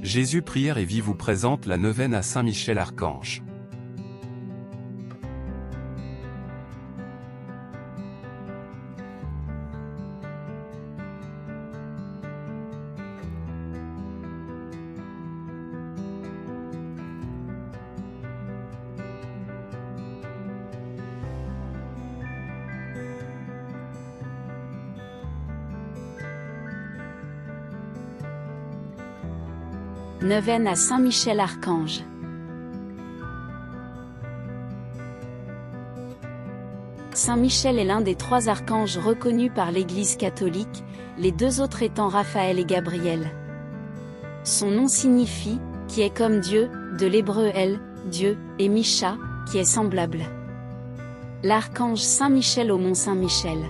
Jésus Prière et Vie vous présente la neuvaine à Saint Michel Archange. Neuvaine à Saint Michel Archange. Saint Michel est l'un des 3 archanges reconnus par l'Église catholique, les 2 autres étant Raphaël et Gabriel. Son nom signifie « qui est comme Dieu », de l'hébreu El, Dieu, et Micha, qui est semblable. L'archange Saint Michel au mont Saint-Michel.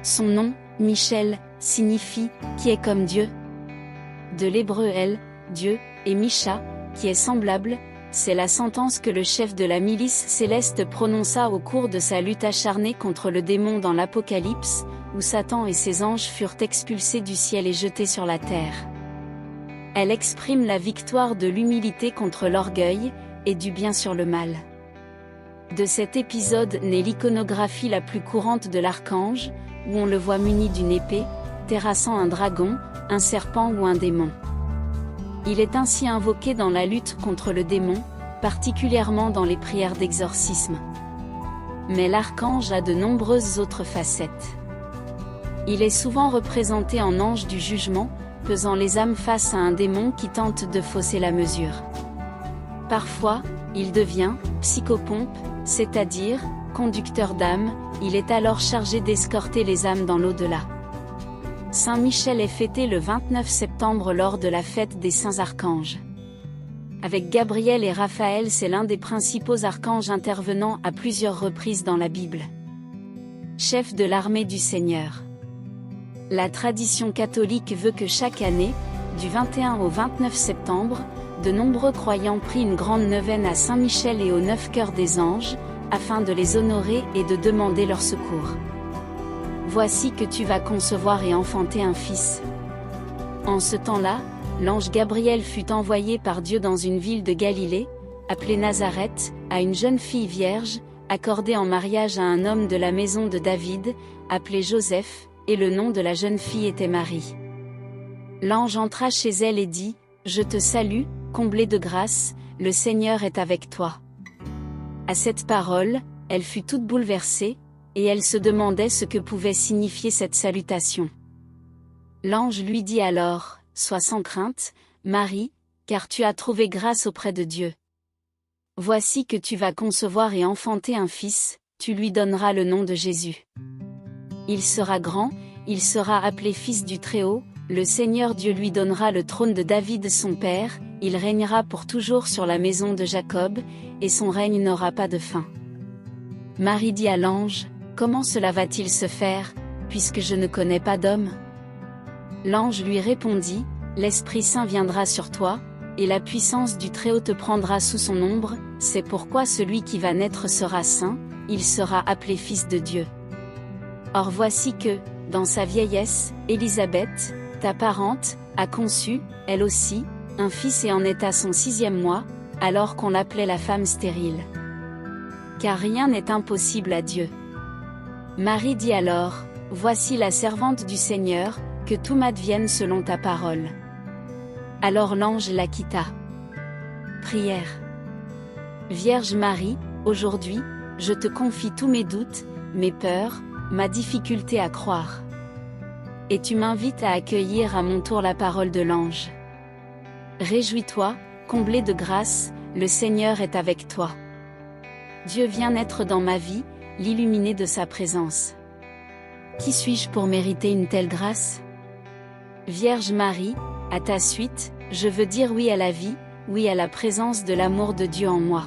Son nom, Michel, signifie « qui est comme Dieu », de l'hébreu El, Dieu, et Micha, qui est semblable, c'est la sentence que le chef de la milice céleste prononça au cours de sa lutte acharnée contre le démon dans l'Apocalypse, où Satan et ses anges furent expulsés du ciel et jetés sur la terre. Elle exprime la victoire de l'humilité contre l'orgueil, et du bien sur le mal. De cet épisode naît l'iconographie la plus courante de l'archange, où on le voit muni d'une épée, terrassant un dragon, un serpent ou un démon. Il est ainsi invoqué dans la lutte contre le démon, particulièrement dans les prières d'exorcisme. Mais l'archange a de nombreuses autres facettes. Il est souvent représenté en ange du jugement, pesant les âmes face à un démon qui tente de fausser la mesure. Parfois, il devient psychopompe, c'est-à-dire conducteur d'âmes, il est alors chargé d'escorter les âmes dans l'au-delà. Saint Michel est fêté le 29 septembre lors de la fête des Saints Archanges. Avec Gabriel et Raphaël, c'est l'un des principaux archanges intervenant à plusieurs reprises dans la Bible. Chef de l'armée du Seigneur. La tradition catholique veut que chaque année, du 21 au 29 septembre, de nombreux croyants prient une grande neuvaine à Saint Michel et aux 9 cœurs des anges, afin de les honorer et de demander leur secours. Voici que tu vas concevoir et enfanter un fils. En ce temps-là, l'ange Gabriel fut envoyé par Dieu dans une ville de Galilée, appelée Nazareth, à une jeune fille vierge, accordée en mariage à un homme de la maison de David, appelé Joseph, et le nom de la jeune fille était Marie. L'ange entra chez elle et dit, « Je te salue, comblée de grâce, le Seigneur est avec toi. » À cette parole, elle fut toute bouleversée, et elle se demandait ce que pouvait signifier cette salutation. L'ange lui dit alors, « Sois sans crainte, Marie, car tu as trouvé grâce auprès de Dieu. Voici que tu vas concevoir et enfanter un fils, tu lui donneras le nom de Jésus. Il sera grand, il sera appelé fils du Très-Haut, le Seigneur Dieu lui donnera le trône de David son père, il régnera pour toujours sur la maison de Jacob, et son règne n'aura pas de fin. » Marie dit à l'ange, « Comment cela va-t-il se faire, puisque je ne connais pas d'homme ?» L'ange lui répondit, « L'Esprit Saint viendra sur toi, et la puissance du Très-Haut te prendra sous son ombre, c'est pourquoi celui qui va naître sera saint, il sera appelé Fils de Dieu. Or voici que, dans sa vieillesse, Élisabeth, ta parente, a conçu, elle aussi, un fils et en est à son 6e mois, alors qu'on l'appelait la femme stérile. Car rien n'est impossible à Dieu. » Marie dit alors, « Voici la servante du Seigneur, que tout m'advienne selon ta parole. » Alors l'ange la quitta. Prière. Vierge Marie, aujourd'hui, je te confie tous mes doutes, mes peurs, ma difficulté à croire. Et tu m'invites à accueillir à mon tour la parole de l'ange. Réjouis-toi, comblée de grâce, le Seigneur est avec toi. Dieu vient naître dans ma vie, l'illuminer de sa présence. Qui suis-je pour mériter une telle grâce? Vierge Marie, à ta suite, je veux dire oui à la vie, oui à la présence de l'amour de Dieu en moi.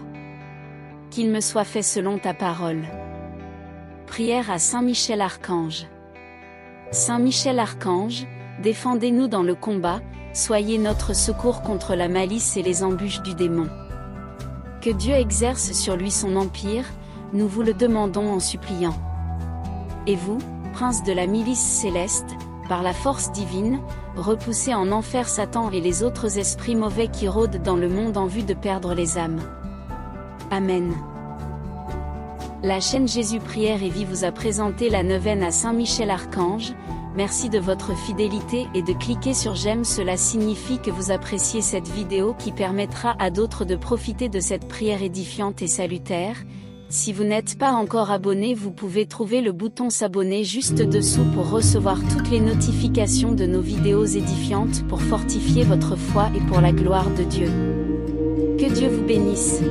Qu'il me soit fait selon ta parole. Prière à Saint Michel Archange. Saint Michel Archange, défendez-nous dans le combat, soyez notre secours contre la malice et les embûches du démon. Que Dieu exerce sur lui son empire, nous vous le demandons en suppliant. Et vous, prince de la milice céleste, par la force divine, repoussez en enfer Satan et les autres esprits mauvais qui rôdent dans le monde en vue de perdre les âmes. Amen. La chaîne Jésus Prière et Vie vous a présenté la neuvaine à Saint Michel Archange. Merci de votre fidélité et de cliquer sur j'aime, cela signifie que vous appréciez cette vidéo qui permettra à d'autres de profiter de cette prière édifiante et salutaire. Si vous n'êtes pas encore abonné, vous pouvez trouver le bouton s'abonner juste dessous pour recevoir toutes les notifications de nos vidéos édifiantes pour fortifier votre foi et pour la gloire de Dieu. Que Dieu vous bénisse.